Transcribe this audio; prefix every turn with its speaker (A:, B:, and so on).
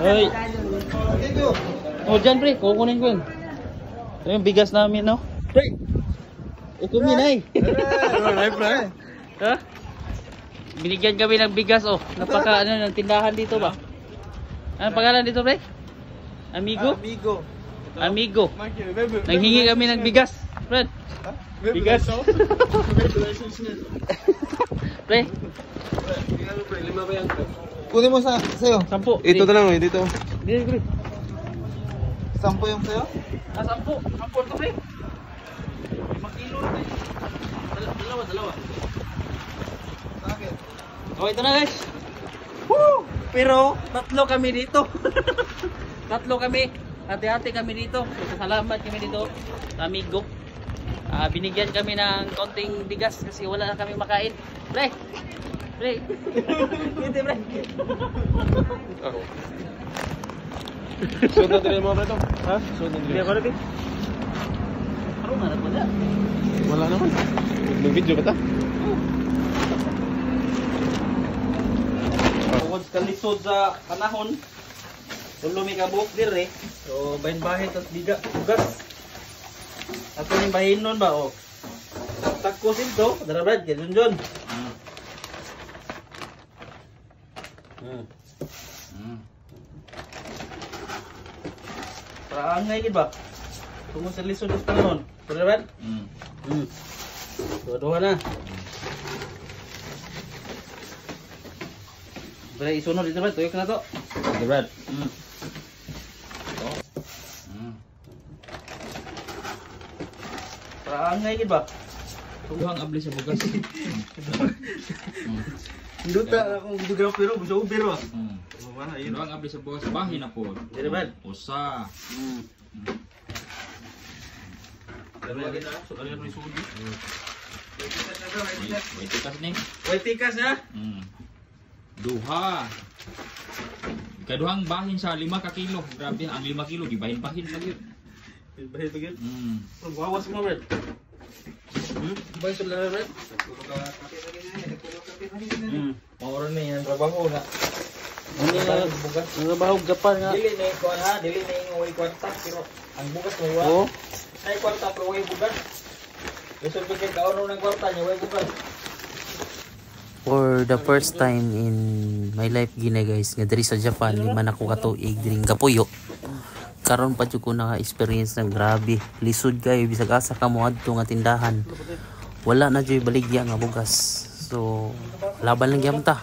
A: Ay. Oh, dyan pre, kukunin ko yun. Ito yung bigas namin, no? Pre! Ito minay. Ha? Binigyan kami ng bigas, oh. Napaka, ng tindahan dito ba? Ano pangalan dito, pre? Amigo? Amigo. Nanghingi kami ng bigas. Fred. Bigas. Pre.
B: Lima ba yan? Kunin mo sa'yo.
A: 10.
B: Ito na lang, dito.
A: Dito, pre.
B: 10 yung sa'yo?
A: 10. 10 to, pre. 5 kilo na, pre. Dalawa.
B: Okay.
A: Oh, ito na, guys. Woo! Pero, 3 kami dito. 3 kami. Hati-hati kami dito. Salamat kami dito. Amigo. Binigyan kami ng konting bigas kasi wala na kami makain. Pre! Pre! Hindi, pre!
B: Sunod din mo, Preto. Ha? Sunod din.
A: Hindi ako rin. Ano nga na pala?
B: Wala naman. May video ba ta?
A: Bukod kalisod sa panahon, tulumi ka buhok dire. So, bahin-bahin at bigas. Ato yung bahin nun ba? O, takos ito. Darabad, ganyan dyan. Para angay ka ba? Tungkol sa lisod sa panahon. Darabad? Dua-dua na. Pero isunod dito ba? Tuyok na to. Darabad. Para angay ka ba?
C: Duhang abli sa bugas.
B: Duta akong videographer pero bisa uber ba?
C: Duhang abli sa bugas bahin na po.
A: Darabad.
C: Usa.
A: Darabad na. So kalian may sudi.
C: Wait tikas ni.
A: Wait tikas na.
C: Duha. Kaduhang bahin sa 5 ka kilo. Grabe, ang 5 kilo gibahin-bahin pa gyud.
A: Bahit pa gyud. Bawas mo, Brad. Bahit sa laro, Brad.
B: Maura na yan, trabaho na.
A: Ang trabaho gapan nga.
B: Dili na yung kuwan ha, dili na yung way kwarta, pero ang bugas may wa.
A: Oo.
B: Ay kwarta pero way bugas. Gusto ko kaya kaon ng kwarta niya, way bugas.
D: For the first time in my life gina guys, nga diri sa Japan, lima na ko katuig diri Kapuyo. Karon pa jud ko naka-experience ng grabe. Lisod kayo bisag asa ka mo adto nga tindahan. Wala na jud baligya nga bugas. So laban lang gyud ta.